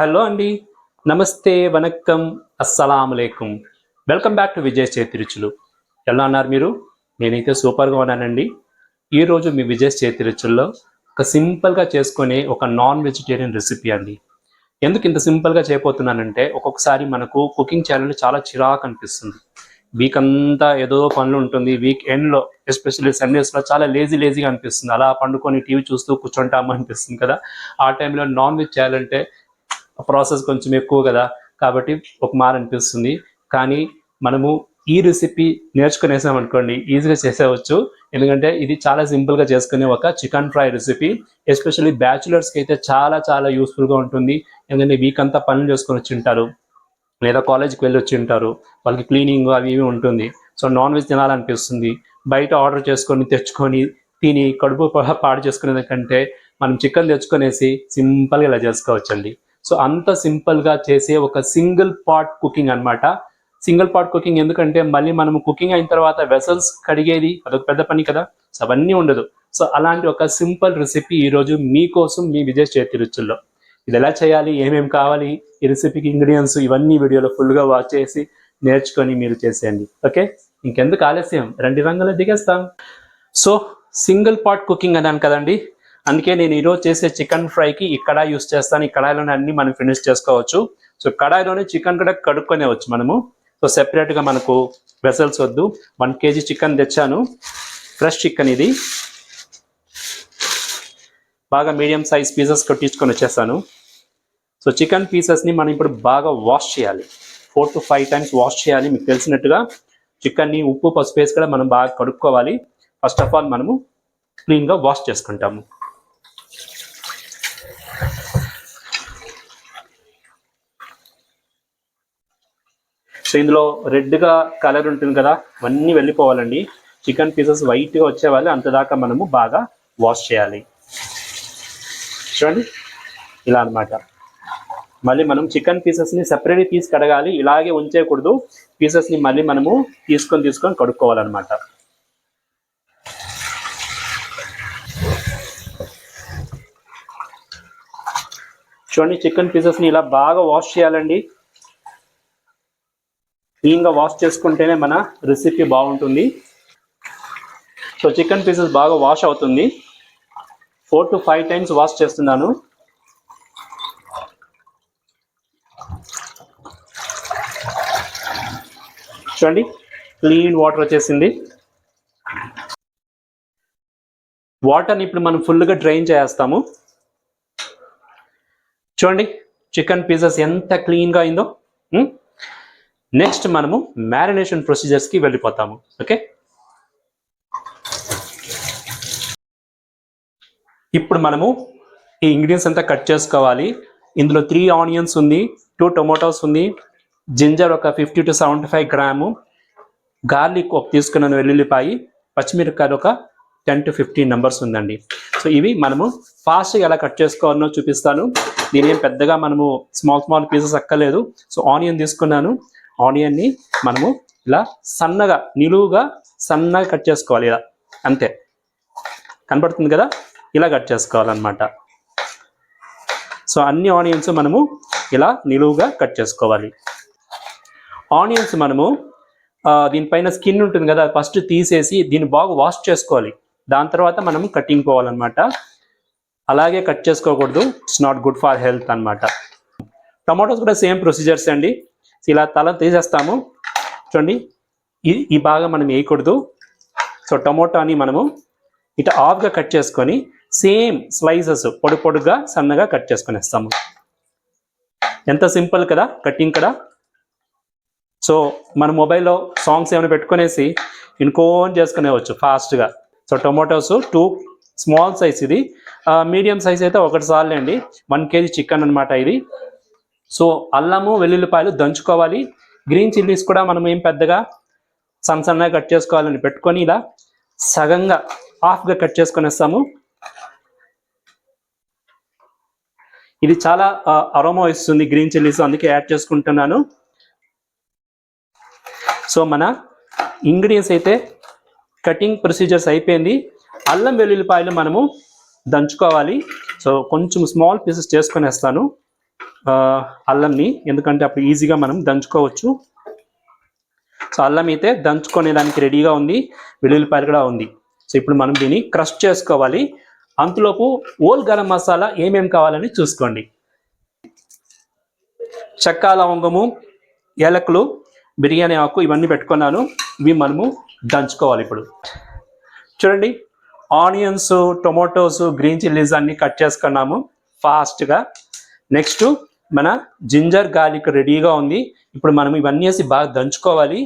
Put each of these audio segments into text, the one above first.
Hello అండి, నమస్తే, వనక్కం, అస్సలాములైకుం. Welcome back to Vijay Chethi Ruchulu. ఎలా ఉన్నారు మీరు? నేనైతే సూపర్గా ఉన్నానండి. ఈరోజు మీ విజయ్ చేతి రుచుల్లో ఒక సింపుల్గా చేసుకునే ఒక నాన్ వెజిటేరియన్ రెసిపీ అండి. ఎందుకు ఇంత సింపుల్గా చేయబోతున్నానంటే, ఒక్కొక్కసారి మనకు కుకింగ్ చేయాలంటే చాలా చిరాకు అనిపిస్తుంది. వీక్ అంతా ఏదో పనులు ఉంటుంది. వీక్ ఎండ్లో ఎస్పెషల్లీ సండేస్లో చాలా లేజీగా అనిపిస్తుంది. అలా పండుకొని టీవీ చూస్తూ కూర్చుంటాము అనిపిస్తుంది కదా. ఆ టైంలో నాన్ వెజ్ చేయాలంటే ప్రాసెస్ కొంచెం ఎక్కువ కదా, కాబట్టి ఒక మార్ అనిపిస్తుంది. కానీ మనము ఈ రెసిపీ నేర్చుకునేసాం అనుకోండి, ఈజీగా చేసేవచ్చు. ఎందుకంటే ఇది చాలా సింపుల్గా చేసుకునే ఒక చికెన్ ఫ్రై రెసిపీ. ఎస్పెషల్లీ బ్యాచులర్స్కి అయితే చాలా చాలా యూస్ఫుల్గా ఉంటుంది. ఎందుకంటే వీక్ అంతా పనులు చేసుకొని వచ్చి ఉంటారు, లేదా కాలేజ్కి వెళ్ళి వచ్చి ఉంటారు. వాళ్ళకి క్లీనింగ్ అవి ఇవి ఉంటుంది. సో నాన్ వెజ్ తినాలనిపిస్తుంది. బయట ఆర్డర్ చేసుకొని తెచ్చుకొని తిని కడుపు పాడు చేసుకునే కంటే మనం చికెన్ తెచ్చుకొనేసి సింపుల్గా ఇలా చేసుకోవచ్చండి. సో అంత సింపుల్గా చేసే ఒక సింగిల్ పాట్ కుకింగ్ అనమాట. సింగిల్ పాట్ కుకింగ్ ఎందుకంటే మళ్ళీ మనం కుకింగ్ అయిన తర్వాత వెసల్స్ కడిగేది అదొక పెద్ద పని కదా. సో అవన్నీ ఉండదు. సో అలాంటి ఒక సింపుల్ రెసిపీ ఈరోజు మీకోసం మీ విజయ్ చేతి రుచుల్లో. ఇది ఎలా చేయాలి, ఏమేమి కావాలి, ఈ రెసిపీకి ఇంగ్రీడియంట్స్ ఇవన్నీ వీడియోలో ఫుల్గా వాచ్ చేసి నేర్చుకొని మీరు చేసేయండి. ఓకే, ఇంకెందుకు ఆలస్యం, రండి రంగులో దిగేస్తాం. సో సింగిల్ పాట్ కుకింగ్ అన్నాను కదండి, అందుకే నేను ఈరోజు చేసే చికెన్ ఫ్రైకి ఈ కడాయి యూస్ చేస్తాను. ఈ కడాయిలోనే అన్ని మనం ఫినిష్ చేసుకోవచ్చు. సో కడాయిలోనే చికెన్ కూడా కడుక్కొనేవచ్చు మనము. సో సెపరేట్గా మనకు వెసల్స్ వద్దు. 1 kg చికెన్ తెచ్చాను, ఫ్రెష్ చికెన్. ఇది బాగా మీడియం సైజ్ పీసెస్ కొట్టించుకొని వచ్చేస్తాను. సో చికెన్ పీసెస్ని మనం ఇప్పుడు బాగా వాష్ చేయాలి. 4 to 5 times వాష్ చేయాలి. మీకు తెలిసినట్టుగా చికెన్ని ఉప్పు పసుపు వేసి కూడా మనం బాగా కడుక్కోవాలి. ఫస్ట్ ఆఫ్ ఆల్ మనము క్లీన్గా వాష్ చేసుకుంటాము. సో ఇందులో రెడ్గా కలర్ ఉంటుంది కదా, అవన్నీ వెళ్ళిపోవాలండి. చికెన్ పీసెస్ వైట్గా వచ్చేవాళ్ళు అంతదాకా మనము బాగా వాష్ చేయాలి. చూడండి ఇలా అనమాట. మళ్ళీ మనం చికెన్ పీసెస్ని సెపరేట్గా తీసి కడగాలి. ఇలాగే ఉంచేయకూడదు. పీసెస్ని మళ్ళీ మనము తీసుకొని కడుక్కోవాలన్నమాట. చూడండి, చికెన్ పీసెస్ని ఇలా బాగా వాష్ చేయాలండి. క్లీన్గా వాష్ చేసుకుంటేనే మన రెసిపీ బాగుంటుంది. సో చికెన్ పీసెస్ బాగా వాష్ అవుతుంది. 4 to 5 times వాష్ చేస్తున్నాను. చూడండి, క్లీన్ వాటర్ వచ్చేసింది. వాటర్ని ఇప్పుడు మనం ఫుల్గా డ్రైన్ చేస్తాము. చూడండి చికెన్ పీసెస్ ఎంత క్లీన్గా అయిందో. నెక్స్ట్ మనము మ్యారినేషన్ ప్రొసీజర్స్కి వెళ్ళిపోతాము. ఓకే, ఇప్పుడు మనము ఈ ఇంగ్రీడియంట్స్ అంతా కట్ చేసుకోవాలి. ఇందులో 3 ఆనియన్స్ ఉంది, 2 టొమాటోస్ ఉంది, జింజర్ ఒక 50 to 75 గ్రాము, గార్లిక్ ఒక తీసుకున్నాను, వెల్లుల్లిపాయి, పచ్చిమిరపకాయలు ఒక 10 to 15 నెంబర్స్ ఉందండి. సో ఇవి మనము ఫాస్ట్గా ఎలా కట్ చేసుకోవాలో చూపిస్తాను. దీని పెద్దగా మనము స్మాల్ పీసెస్ అక్కర్లేదు. సో ఆనియన్ తీసుకున్నాను. ఆనియన్ని మనము ఇలా సన్నగా నిలువుగా సన్నగా కట్ చేసుకోవాలి. ఇలా అంతే, కనబడుతుంది కదా, ఇలా కట్ చేసుకోవాలన్నమాట. సో అన్ని ఆనియన్స్ మనము ఇలా నిలువుగా కట్ చేసుకోవాలి. ఆనియన్స్ మనము దీనిపైన స్కిన్ ఉంటుంది కదా, ఫస్ట్ తీసేసి దీన్ని బాగా వాష్ చేసుకోవాలి. దాని తర్వాత మనం కటింగ్ పోవాలన్నమాట. అలాగే కట్ చేసుకోకూడదు, it's not good for health అన్నమాట. టమాటోస్ కూడా సేమ్ ప్రొసీజర్స్ అండి. ఇలా తల తీసేస్తాము. చూడండి, ఈ బాగా మనం వేయకూడదు. సో టమోటాని మనము ఇట్లా హాఫ్గా కట్ చేసుకొని సేమ్ స్లైసెస్ పొడుగా సన్నగా కట్ చేసుకునేస్తాము. ఎంత సింపుల్ కదా కటింగ్ కదా. సో మన మొబైల్లో సాంగ్స్ ఏమైనా పెట్టుకునేసి ఇన్కోన్ చేసుకునేవచ్చు ఫాస్ట్గా. సో టొమాటోస్ 2 స్మాల్ సైజ్, ఇది మీడియం సైజ్ అయితే 1 చాలు అండి. 1 kg చికెన్ అనమాట ఇది. సో అల్లము వెల్లుల్లిపాయలు దంచుకోవాలి. గ్రీన్ చిల్లీస్ కూడా మనం ఏం పెద్దగా సన్నగా కట్ చేసుకోవాలని పెట్టుకొని ఇలా సగంగా హాఫ్గా కట్ చేసుకొనేస్తాము. ఇది చాలా అరోమా ఇస్తుంది గ్రీన్ చిల్లీస్, అందుకే యాడ్ చేసుకుంటున్నాను. సో మన ఇంగ్రీడియంట్స్ అయితే కటింగ్ ప్రొసీజర్స్ అయిపోయింది. అల్లం వెల్లుల్లిపాయలు మనము దంచుకోవాలి. సో కొంచెం స్మాల్ పీసెస్ చేసుకొనేస్తాను. అల్లంని, ఎందుకంటే అప్పుడు ఈజీగా మనం దంచుకోవచ్చు. సో అల్లం అయితే దంచుకునే దానికి రెడీగా ఉంది, వెల్లుల్లిపాయలు కూడా ఉంది. సో ఇప్పుడు మనం దీన్ని క్రష్ చేసుకోవాలి. అంతలోపు ఓల్ గరం మసాలా ఏమేమి కావాలని చూసుకోండి. చెక్క, లవంగము, ఏలకులు, బిర్యానీ ఆకు ఇవన్నీ పెట్టుకున్నాను. ఇవి మనము దంచుకోవాలి. ఇప్పుడు చూడండి, ఆనియన్స్, టొమాటోస్, గ్రీన్ చిల్లీస్ అన్నీ కట్ చేసుకున్నాము ఫాస్ట్గా. నెక్స్ట్ మన జింజర్ గార్లిక్ రెడీగా ఉంది. ఇప్పుడు మనం ఇవన్నీ వేసి బాగా దంచుకోవాలి.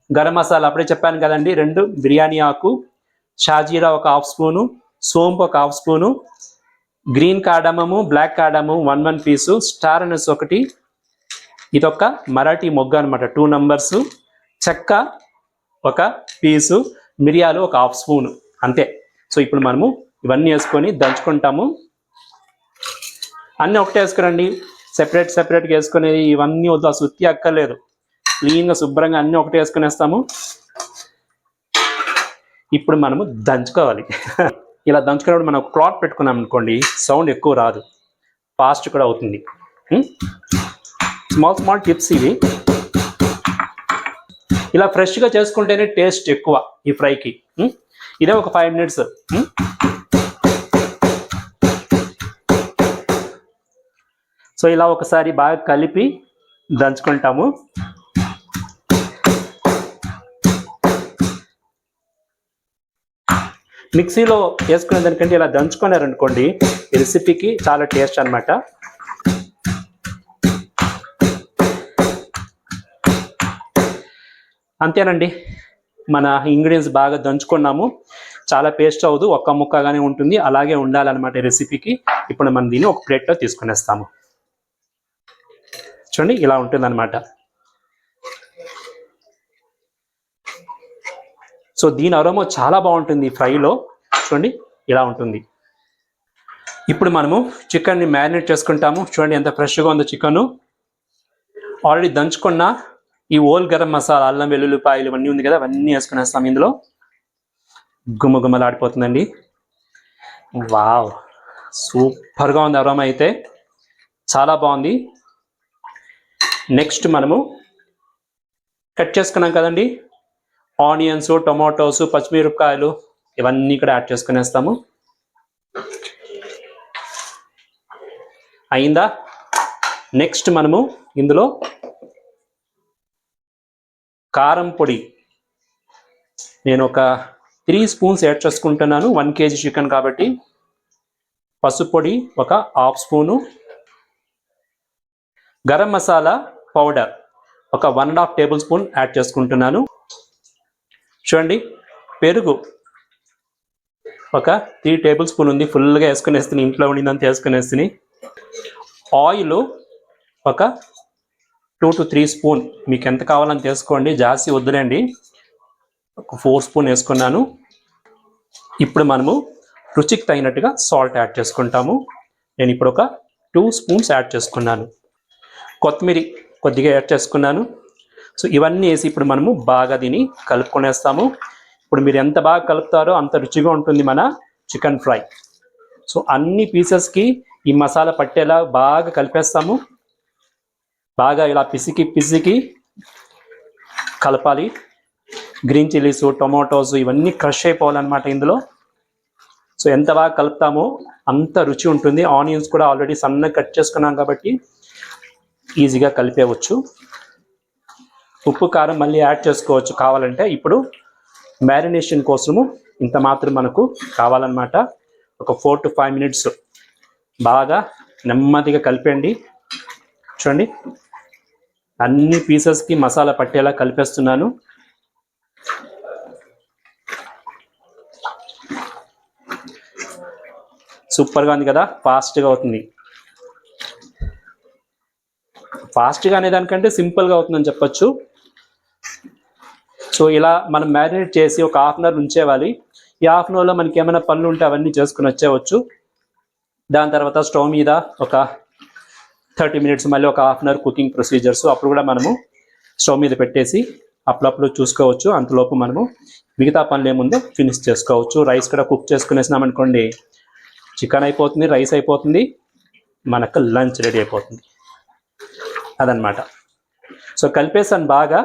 గరం మసాలా అప్పుడే చెప్పాను కదండి, 2 బిర్యానీ ఆకు, షాజీరా ఒక హాఫ్ స్పూను, సోంపు ఒక హాఫ్ స్పూను, గ్రీన్ కార్డమము, బ్లాక్ కార్డమము 1 పీసు, స్టార్ అనస్ ఒకటి, ఇదొక మరాఠీ మొగ్గ అనమాట 2 నంబర్స్, చెక్క ఒక పీసు, మిరియాలు ఒక హాఫ్ స్పూను, అంతే. సో ఇప్పుడు మనము ఇవన్నీ వేసుకొని దంచుకుంటాము. అన్నీ ఒకటే వేసుకురండి, సెపరేట్గా వేసుకునేది ఇవన్నీ వద్దు, ఆ సుత్తి అక్కర్లేదు. క్లీన్గా శుభ్రంగా అన్నీ ఒకటే వేసుకునేస్తాము. ఇప్పుడు మనము దంచుకోవాలి. ఇలా దంచుకున్నప్పుడు మనం క్లాత్ పెట్టుకున్నాం అనుకోండి, సౌండ్ ఎక్కువ రాదు, ఫాస్ట్ కూడా అవుతుంది. స్మాల్ టిప్స్ ఇవి. ఇలా ఫ్రెష్గా చేసుకుంటేనే టేస్ట్ ఎక్కువ ఈ ఫ్రైకి. ఇదే ఒక 5 minutes. సో ఇలా ఒకసారి బాగా కలిపి దంచుకుంటాము. మిక్సీలో వేసుకునే దానికంటే ఇలా దంచుకున్నారనుకోండి, ఈ రెసిపీకి చాలా టేస్ట్ అనమాట. అంతేనండి, మన ఇంగ్రీడియంట్స్ బాగా దంచుకున్నాము. చాలా పేస్ట్ అవ్వదు, ఒక్క ముక్కగానే ఉంటుంది, అలాగే ఉండాలన్నమాట ఈ రెసిపీకి. ఇప్పుడు మనం దీన్ని ఒక ప్లేట్లో తీసుకునేస్తాము. చూడండి, ఇలా ఉంటుందన్నమాట. సో దీని అరోమా చాలా బాగుంటుంది ఫ్రైలో. చూడండి, ఇలా ఉంటుంది. ఇప్పుడు మనము చికెన్ని మ్యారినేట్ చేసుకుంటాము. చూడండి ఎంత ఫ్రెష్గా ఉందో చికెను. ఆల్రెడీ దంచుకున్న ఈ ఓల్ గరం మసాలా, అల్లం వెల్లుల్లిపాయలు ఇవన్నీ ఉంది కదా, అవన్నీ వేసుకునేస్తాం ఇందులో. గుమ్మగుమ్మలాడిపోతుందండి. వావ్, సూపర్గా ఉంది అరోమా అయితే, చాలా బాగుంది. నెక్స్ట్ మనము కట్ చేసుకున్నాం కదండి ఆనియన్స్, టొమాటోస్, పచ్చిమిరపకాయలు ఇవన్నీ కూడా యాడ్ చేసుకునేస్తాము. అయిందా? నెక్స్ట్ మనము ఇందులో కారం పొడి నేను ఒక 3 స్పూన్స్ యాడ్ చేసుకుంటున్నాను, 1 kg చికెన్ కాబట్టి. పసుపు పొడి ఒక half spoon, garam masala powder ఒక 1.5 టేబుల్ స్పూన్ యాడ్ చేసుకుంటున్నాను. చూడండి, పెరుగు ఒక 3 టేబుల్ స్పూన్ ఉంది, ఫుల్గా వేసుకునేస్తుంది, ఇంట్లో ఉండిందంతా వేసుకునేస్తుంది. ఆయిల్ ఒక 2 to 3 స్పూన్, మీకు ఎంత కావాలని తీసుకోండి, జాస్తి వద్దులేండి. ఒక 4 స్పూన్ వేసుకున్నాను. ఇప్పుడు మనము రుచికి తగినట్టుగా సాల్ట్ యాడ్ చేసుకుంటాము. నేను ఇప్పుడు ఒక 2 స్పూన్స్ యాడ్ చేసుకున్నాను. కొత్తిమీర కొద్దిగా యాడ్ చేసుకున్నాను. సో ఇవన్నీ వేసి ఇప్పుడు మనము బాగా దీన్ని కలుపుకొనేస్తాము. ఇప్పుడు మీరు ఎంత బాగా కలుపుతారో అంత రుచిగా ఉంటుంది మన చికెన్ ఫ్రై. సో అన్ని పీసెస్కి ఈ మసాలా పట్టేలా బాగా కలిపేస్తాము. బాగా ఇలా పిసికి కలపాలి. గ్రీన్ చిల్లీస్, టొమాటోస్ ఇవన్నీ క్రష్ అయిపోవాలన్నమాట ఇందులో. సో ఎంత బాగా కలుపుతామో అంత రుచి ఉంటుంది. ఆనియన్స్ కూడా ఆల్రెడీ సన్నగా కట్ చేసుకున్నాం కాబట్టి ఈజీగా కలిపేయవచ్చు. ఉప్పు, కారం మళ్ళీ యాడ్ చేసుకోవచ్చు కావాలంటే. ఇప్పుడు మ్యారినేషన్ కోసము ఇంత మాత్రం మనకు కావాలన్నమాట. ఒక 4 to 5 minutes బాగా నెమ్మదిగా కలిపండి. చూడండి, అన్ని పీసెస్కి మసాలా పట్టేలా కలిపేస్తున్నాను. సూపర్గా ఉంది కదా, ఫాస్ట్గా అవుతుంది. ఫాస్ట్గా అనే దానికంటే సింపుల్గా అవుతుందని చెప్పచ్చు. సో ఇలా మనం మ్యారినేట్ చేసి ఒక 1/2 hour ఉంచేవాలి. ఈ 1/2 hourలో మనకి ఏమైనా పనులు ఉంటే అవన్నీ చేసుకుని వచ్చేవచ్చు. దాని తర్వాత స్టవ్ మీద ఒక 30 minutes మళ్ళీ ఒక 1/2 hour కుకింగ్ ప్రొసీజర్స్. అప్పుడు కూడా మనము స్టవ్ మీద పెట్టేసి అప్పుడప్పుడు చూసుకోవచ్చు. అంతలోపు మనము మిగతా పనులు ఏముందో ఫినిష్ చేసుకోవచ్చు. రైస్ కూడా కుక్ చేసుకునేసినాం అనుకోండి, చికెన్ అయిపోతుంది, రైస్ అయిపోతుంది, మనకు లంచ్ రెడీ అయిపోతుంది. అదనమాట. సో కలిపేసాను, బాగా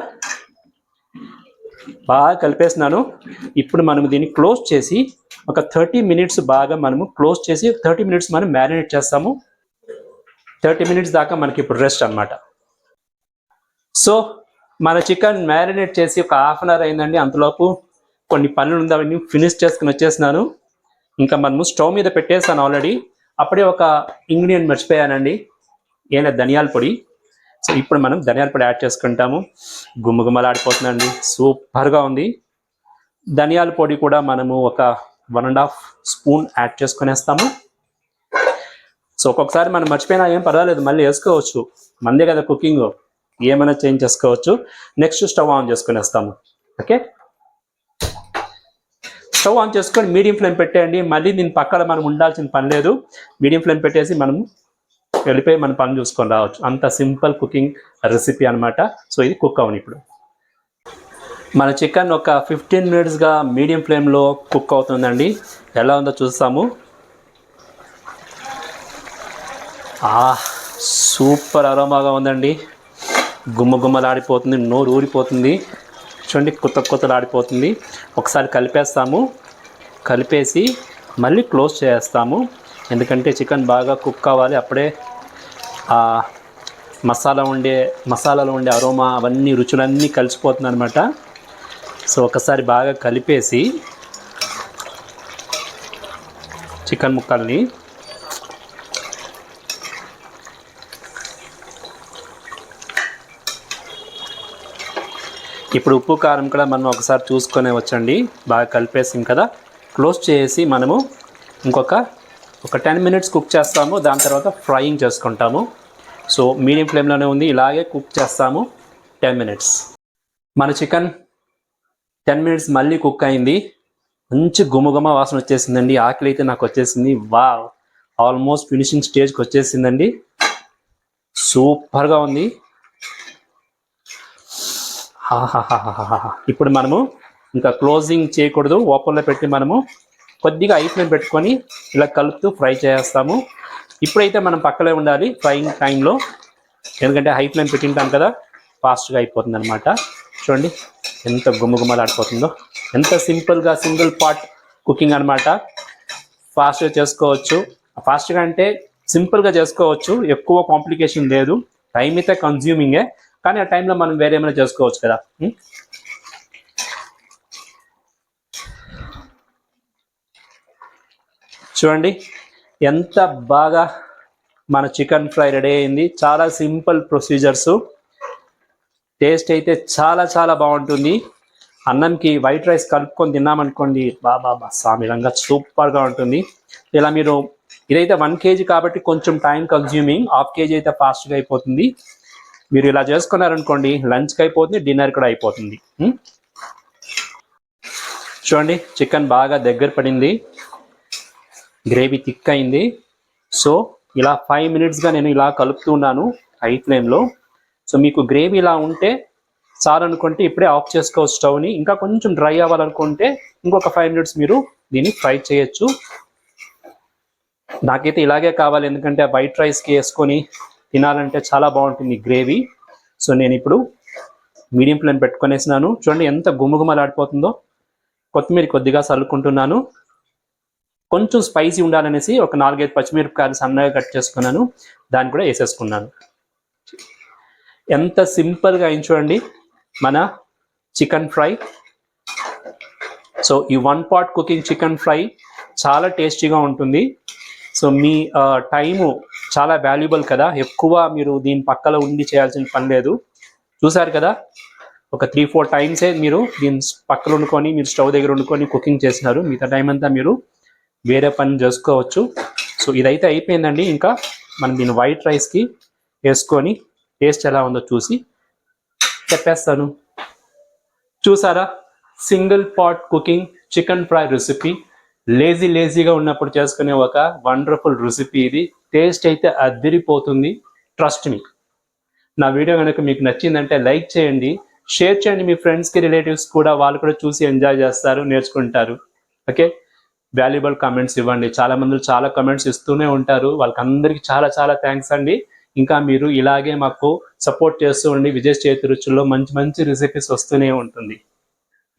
కలిపేసినాను. ఇప్పుడు మనం దీన్ని క్లోజ్ చేసి ఒక 30 మినిట్స్ బాగా మనము క్లోజ్ చేసి 30 మినిట్స్ మనం మ్యారినేట్ చేస్తాము. 30 మినిట్స్ దాకా మనకి ఇప్పుడు రెస్ట్ అనమాట. సో మన చికెన్ మ్యారినేట్ చేసి ఒక హాఫ్ అన్ అవర్ అయిందండి. అంతలోపు కొన్ని పనులు ఉందామని ఫినిష్ చేసుకుని వచ్చేసినాను. ఇంకా మనము స్టవ్ మీద పెట్టేసాను ఆల్రెడీ. అప్పుడే ఒక ఇంగ్రీడియంట్ మర్చిపోయానండి, ఏదైనా ధనియాల పొడి. సో ఇప్పుడు మనం ధనియాల పొడి యాడ్ చేసుకుంటాము. గుమ్మగుమ్మలాడిపోతుందండి, సూపర్గా ఉంది. ధనియాల పొడి కూడా మనము ఒక 1.5 స్పూన్ యాడ్ చేసుకునేస్తాము. సో ఒక్కొక్కసారి మనం మర్చిపోయినా ఏం పర్వాలేదు, మళ్ళీ వేసుకోవచ్చు, మందే కదా కుకింగ్, ఏమైనా చేంజ్ చేసుకోవచ్చు. నెక్స్ట్ స్టవ్ ఆన్ చేసుకునేస్తాము. ఓకే, స్టవ్ ఆన్ చేసుకొని మీడియం ఫ్లేమ్ పెట్టేయండి. మళ్ళీ దీని పక్కన మనం ఉండాల్సిన పని లేదు. మీడియం ఫ్లేమ్ పెట్టేసి మనము వెళ్ళిపోయి మన పని చూసుకొని రావచ్చు. అంత సింపుల్ కుకింగ్ రెసిపీ అనమాట. సో ఇది కుక్ అవును. ఇప్పుడు మన చికెన్ ఒక 15 మినిట్స్గా మీడియం ఫ్లేమ్లో కుక్ అవుతుందండి. ఎలా ఉందో చూస్తాము. సూపర్ అరోమాగా ఉందండి, గుమ్మగుమ్మలాడిపోతుంది, నోరు ఊరిపోతుంది. చూడండి, కొత్తలాడిపోతుంది. ఒకసారి కలిపేస్తాము. కలిపేసి మళ్ళీ క్లోజ్ చేస్తాము, ఎందుకంటే చికెన్ బాగా కుక్ కావాలి. అప్పుడే మసాలాలో ఉండే అరోమా అవన్నీ రుచులన్నీ కలిసిపోతుంది అనమాట. సో ఒకసారి బాగా కలిపేసి చికెన్ ముక్కల్ని ఇప్పుడు ఉప్పు కారం కూడా మనం ఒకసారి చూసుకొని వచ్చండి. బాగా కలిపేసాం కదా, క్లోజ్ చేసి మనము ఇంకొక 10 మినిట్స్ కుక్ చేస్తాము. దాని తర్వాత ఫ్రైయింగ్ చేసుకుంటాము. సో మీడియం ఫ్లేమ్లోనే ఉంది, ఇలాగే కుక్ చేస్తాము 10 మినిట్స్. మన చికెన్ 10 మినిట్స్ మళ్ళీ కుక్ అయింది. మంచి గుమగుమ వాసన వచ్చేసిందండి. ఆకలి అయితే నాకు వచ్చేసింది. వావ్, ఆల్మోస్ట్ ఫినిషింగ్ స్టేజ్కి వచ్చేసిందండి. సూపర్గా ఉంది. ఇప్పుడు మనము ఇంకా క్లోజింగ్ చేయకూడదు, ఓపెన్లో పెట్టి మనము కొద్దిగా హై ఫ్లేమ్ పెట్టుకొని ఇలా కలుపుతూ ఫ్రై చేస్తాము. ఇప్పుడైతే మనం పక్కనే ఉండాలి ఫ్రైయింగ్ టైంలో, ఎందుకంటే హై ఫ్లేమ్ పెట్టింటాం కదా, ఫాస్ట్గా అయిపోతుంది అనమాట. చూడండి ఎంత గుమ్మగుమ్మలాడిపోతుందో. ఎంత సింపుల్గా సింగిల్ పార్ట్ కుకింగ్ అనమాట. ఫాస్ట్గా చేసుకోవచ్చు. ఫాస్ట్గా అంటే సింపుల్గా చేసుకోవచ్చు, ఎక్కువ కాంప్లికేషన్ లేదు. టైం అయితే కన్జ్యూమింగే, కానీ ఆ టైంలో మనం వేరే ఏమైనా చేసుకోవచ్చు కదా. చూడండి ఎంత బాగా మన చికెన్ ఫ్రై రెడీ అయింది. చాలా సింపుల్ ప్రొసీజర్స్. టేస్ట్ అయితే చాలా బాగుంటుంది. అన్నంకి వైట్ రైస్ కలుపుకొని తిన్నామనుకోండి, బాబా సామిరంగా సూపర్గా ఉంటుంది. ఇలా మీరు ఇదైతే 1 kg కాబట్టి కొంచెం టైం కన్జ్యూమింగ్, 1/2 kg అయితే ఫాస్ట్గా అయిపోతుంది. మీరు ఇలా చేసుకున్నారనుకోండి, లంచ్కి అయిపోతుంది, డిన్నర్ కూడా అయిపోతుంది. చూడండి చికెన్ బాగా దగ్గర పడింది, గ్రేవీ థిక్ అయింది. సో ఇలా 5 మినిట్స్గా నేను ఇలా కలుపుతున్నాను హై ఫ్లేమ్లో. సో మీకు గ్రేవీ ఇలా ఉంటే చాలు అనుకుంటే ఇప్పుడే ఆఫ్ చేసుకోవచ్చు స్టవ్ని. ఇంకా కొంచెం డ్రై అవ్వాలనుకుంటే ఇంకొక 5 మినిట్స్ మీరు దీన్ని ఫ్రై చేయొచ్చు. నాకైతే ఇలాగే కావాలి, ఎందుకంటే వైట్ రైస్కి వేసుకొని తినాలంటే చాలా బాగుంటుంది గ్రేవీ. సో నేను ఇప్పుడు మీడియం ఫ్లేమ్ పెట్టుకునేసినాను. చూడండి ఎంత గుమ్మగుమ్మలాడిపోతుందో. కొత్తిమీర కొద్దిగా చల్లుకుంటున్నాను. కొంచెం స్పైసీ ఉండాలనేసి ఒక 4-5 పచ్చిమిరపకాయలు సన్నగా కట్ చేసుకున్నాను, దాన్ని కూడా వేసేసుకున్నాను. ఎంత సింపుల్గా అయింది చూడండి మన చికెన్ ఫ్రై. సో ఈ 1 పాట్ కుకింగ్ చికెన్ ఫ్రై చాలా టేస్టీగా ఉంటుంది. సో మీ టైము చాలా వాల్యుబుల్ కదా, ఎక్కువ మీరు దీని పక్కన ఉండి చేయాల్సిన పని లేదు. చూసారు కదా, ఒక 3-4 టైమ్సే మీరు దీని పక్కన వండుకొని, మీరు స్టవ్ దగ్గర వండుకొని కుకింగ్ చేసినారు. మిగతా టైం అంతా మీరు వేరే పని చేసుకోవచ్చు. సో ఇదైతే అయిపోయిందండి. ఇంకా మనం దీన్ని వైట్ రైస్కి వేసుకొని టేస్ట్ ఎలా ఉందో చూసి చెప్పేస్తాను. చూసారా, single pot cooking chicken fry recipe. లేజీగా ఉన్నప్పుడు చేసుకునే ఒక వండర్ఫుల్ రెసిపీ ఇది. టేస్ట్ అయితే అదిరిపోతుంది, ట్రస్ట్ మీ. నా వీడియో కనుక మీకు నచ్చిందంటే లైక్ చేయండి, షేర్ చేయండి మీ ఫ్రెండ్స్కి, రిలేటివ్స్ కూడా. వాళ్ళు కూడా చూసి ఎంజాయ్ చేస్తారు, నేర్చుకుంటారు. ఓకే, వాల్యుబుల్ కమెంట్స్ ఇవ్వండి. చాలా మంది చాలా కమెంట్స్ ఇస్తూనే ఉంటారు. వాళ్ళకందరికీ చాలా చాలా థ్యాంక్స్ అండి. ఇంకా మీరు ఇలాగే మాకు సపోర్ట్ చేస్తూ ఉండి విజయ్ చేతి రుచుల్లో మంచి మంచి రెసిపీస్ వస్తూనే ఉంటుంది.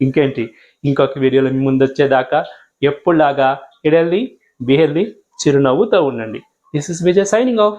ఇంకేంటి, ఇంకొక వీడియోలో మీ ముందు వచ్చేదాకా ఎప్పుడులాగా ఎడెల్ది బిహెల్ది చిరునవ్వుతో ఉండండి. This is Vijay signing off.